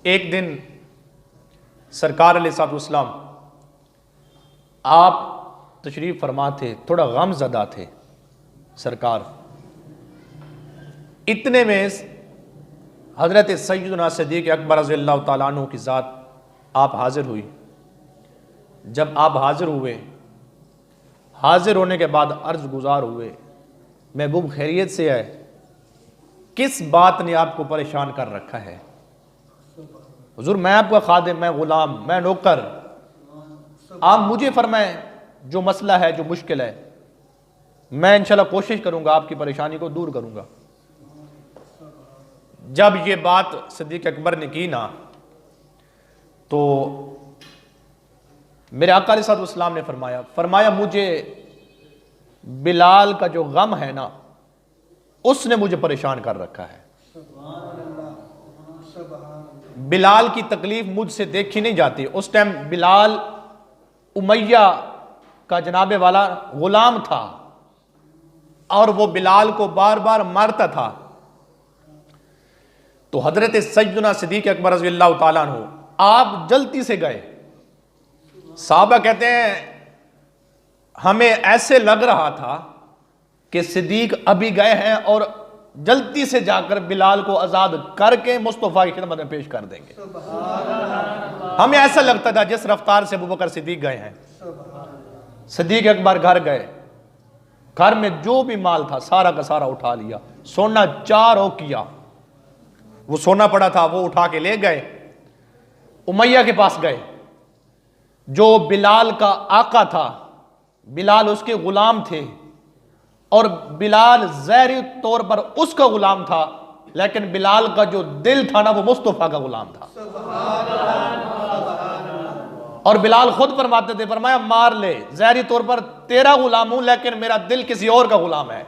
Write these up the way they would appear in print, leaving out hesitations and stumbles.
एक दिन सरकार अलैहिस्सलाम आप तशरीफ़ फरमा थे, थोड़ा गमज़दा थे सरकार। इतने में हज़रत सैयदना सिद्दीक़ अकबर रज़ियल्लाहु ताला अन्हु की ज़ात आप हाज़िर हुई। जब आप हाज़िर हुए, हाज़िर होने के बाद अर्ज़ गुज़ार हुए, महबूब खैरियत से है, किस बात ने आपको परेशान कर रखा है? हुज़ूर मैं आपका खादिम, मैं ग़ुलाम, मैं नौकर, आप मुझे फरमाएं जो मसला है, जो मुश्किल है, मैं इंशाल्लाह कोशिश करूंगा आपकी परेशानी को दूर करूंगा। जब ये बात सिद्दीक़ अकबर ने की ना, तो मेरे आका अलैहिस्सलाम ने फरमाया मुझे बिलाल का जो गम है ना, उसने मुझे परेशान कर रखा है। बिलाल की तकलीफ मुझसे देखी नहीं जाती। उस टाइम बिलाल उमैया का जनाबे वाला गुलाम था और वो बिलाल को बार बार मारता था। तो हजरत सैयदना सिद्दीक़ अकबर रज़ियल्लाहु ताला अन्हु आप जल्दी से गए। साहबा कहते हैं हमें ऐसे लग रहा था कि सिद्दीक अभी गए हैं और जल्दी से जाकर बिलाल को आजाद करके मुस्तफा की खिदमत में पेश कर देंगे। हमें ऐसा लगता था जिस रफ्तार से अबू बकर सिद्दीक गए हैं। सिद्दीक अकबर घर गए, घर में जो भी माल था सारा का सारा उठा लिया। सोना 4 औकिया वो सोना पड़ा था, वो उठा के ले गए। उमैया के पास गए, जो बिलाल का आका था, बिलाल उसके गुलाम थे और बिलाल ज़ाहिरी तौर पर उसका गुलाम था, लेकिन बिलाल का जो दिल था ना वो मुस्तफा का गुलाम था। और बिलाल खुद फरमाते थे, फरमाया मार ले, ज़ाहिरी तौर पर तेरा गुलाम हूं लेकिन मेरा दिल किसी और का गुलाम है।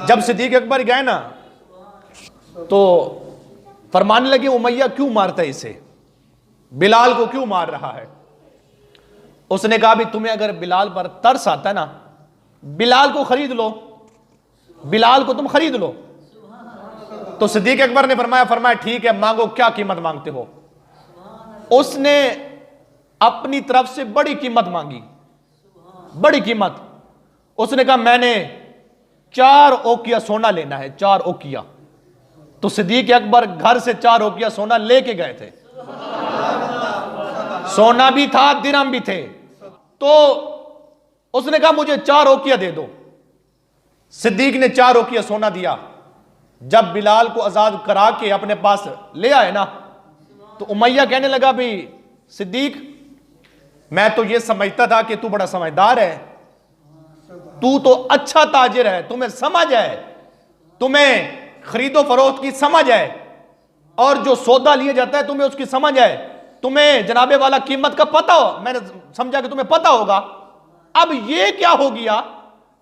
जब सिद्दीक अकबर गए ना तो फरमाने लगे उमैया क्यों मारता है इसे, बिलाल को क्यों मार रहा है? उसने कहा भी तुम्हें अगर बिलाल पर तरस आता है ना, बिलाल को खरीद लो, बिलाल को तुम खरीद लो। तो सिद्दीक अकबर ने फरमाया ठीक है, मांगो, क्या कीमत मांगते हो? उसने अपनी तरफ से बड़ी कीमत मांगी, बड़ी कीमत। उसने कहा मैंने 4 औकिया सोना लेना है, 4 औकिया। तो सिद्दीक अकबर घर से 4 औकिया सोना लेके गए थे। सोना भी था, दिरहम भी थे। तो उसने कहा मुझे 4 औकिया दे दो। सिद्दीक ने 4 औकिया सोना दिया। जब बिलाल को आजाद करा के अपने पास ले आए ना, तो उमैया कहने लगा भी सिद्दीक मैं तो ये समझता था कि तू बड़ा समझदार है, तू तो अच्छा ताजिर है, तुम्हें समझ है, तुम्हें खरीदो फरोख्त की समझ है, और जो सौदा लिया जाता है तुम्हें उसकी समझ है, तुम्हें जनाबे वाला कीमत का पता हो, मैंने समझा कि तुम्हें पता होगा। अब ये क्या हो गया,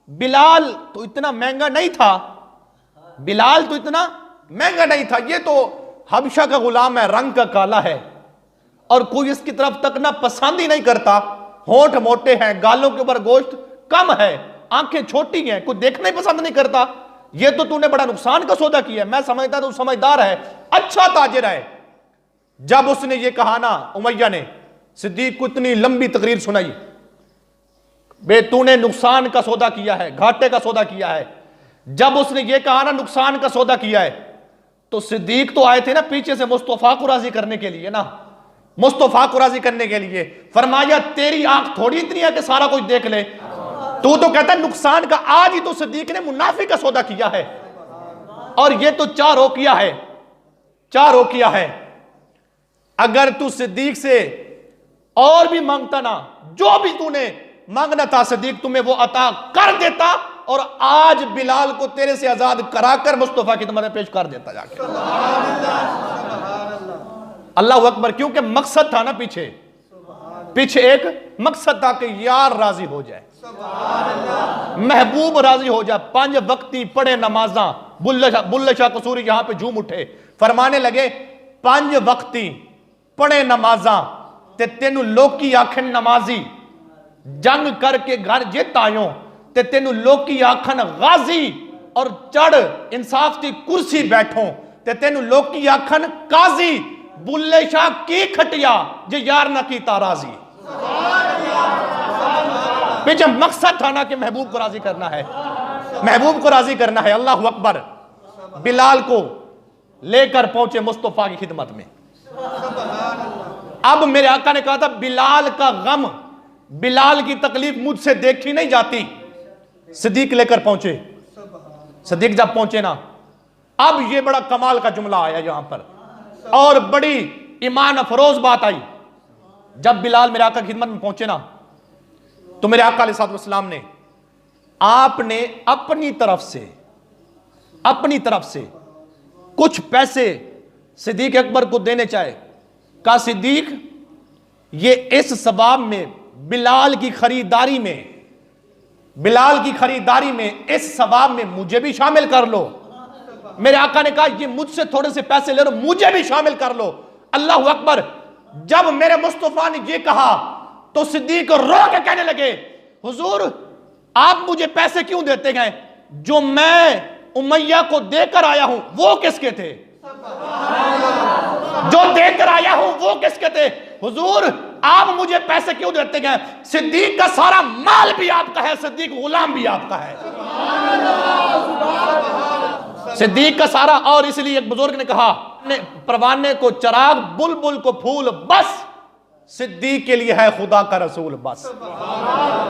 बिलाल तो इतना महंगा नहीं था, बिलाल तो इतना महंगा नहीं था, ये तो हबशा का गुलाम है, रंग का काला है और कोई इसकी तरफ तकना पसंद ही नहीं करता। होंठ मोटे हैं, गालों के ऊपर गोश्त कम है, आंखें छोटी हैं, कोई देखना ही पसंद नहीं करता। ये तो तूने बड़ा नुकसान का सौदा किया है। मैं समझता तू समझदार है, अच्छा ताजिर है। जब उसने ये कहा ना, उमैया ने सिद्दीक को इतनी लंबी तकरीर सुनाई, बे तूने नुकसान का सौदा किया है, घाटे का सौदा किया है। जब उसने ये कहा ना नुकसान का सौदा किया है, तो सिद्दीक तो आए थे ना पीछे से मुस्तफा को राजी करने के लिए ना, मुस्तफा को राजी करने के लिए। फरमाया तेरी आंख थोड़ी इतनी है कि सारा कुछ देख ले, तू तो कहता है नुकसान का। आज ही तो सिद्दीक ने मुनाफी का सौदा किया है और ये तो 4 औकिया है, 4 औकिया है। अगर तू सिद्दीक से और भी मांगता ना, जो भी तूने मांगना था सिद्दीक तुम्हें वो अता कर देता और आज बिलाल को तेरे से आजाद कराकर मुस्तफा की खिदमत में पेश कर देता जाके। अल्लाह अकबर। क्योंकि मकसद था ना, पीछे एक मकसद था कि यार राजी हो जाए, महबूब राजी हो जाए। 5 वक्ती पढ़े नमाजा। बुल्ले शाह कसूरी यहां पे झूम उठे, फरमाने लगे 5 वक्ती पढ़े नमाजा ते तेनू लोकी आखन नमाजी, जंग करके घर जित आयो ते तेनू लोकी आखन गाजी, और चढ़ इंसाफ की कुर्सी बैठो ते तेन लोकी आखन काजी बुल्ले शाह की खटिया जे यार ना कीता राजी। पीछे मकसद था ना कि महबूब को राजी करना है, महबूब को राजी करना है। अल्लाह अकबर। बिलाल को लेकर पहुंचे मुस्तफा की खिदमत में। अब मेरे आका ने कहा था बिलाल का गम, बिलाल की तकलीफ मुझसे देखी नहीं जाती। सिद्दीक लेकर पहुंचे। सिद्दीक जब पहुंचे ना, अब ये बड़ा कमाल का जुमला आया यहां पर और बड़ी ईमान अफरोज बात आई। जब बिलाल मेरे आका की खिदमत में पहुंचे ना, तो मेरे आका अलैहिस्सलाम ने आपने अपनी तरफ से कुछ पैसे सिद्दीक अकबर को देने चाहे। कहा सिद्दीक ये इस सबाब में बिलाल की खरीदारी में इस सबाब में मुझे भी शामिल कर लो। मेरे आका ने कहा ये मुझसे थोड़े से पैसे ले लो, मुझे भी शामिल कर लो। अल्लाह अकबर। जब मेरे मुस्तफा ने ये कहा तो सिद्दीक रो के कहने लगे हुजूर आप मुझे पैसे क्यों देते गए? जो मैं उमैया को देकर आया हूं वो किसके थे? जो देकर आया हूं वो किसके थे? हुजूर आप मुझे पैसे क्यों देते गए? सिद्दीक का सारा माल भी आपका है, सिद्दीक गुलाम भी आपका है, सिद्दीक का सारा। और इसलिए एक बुजुर्ग ने कहा परवाने को चिराग बुलबुल को फूल, बस सिद्दीक के लिए है खुदा का रसूल बस।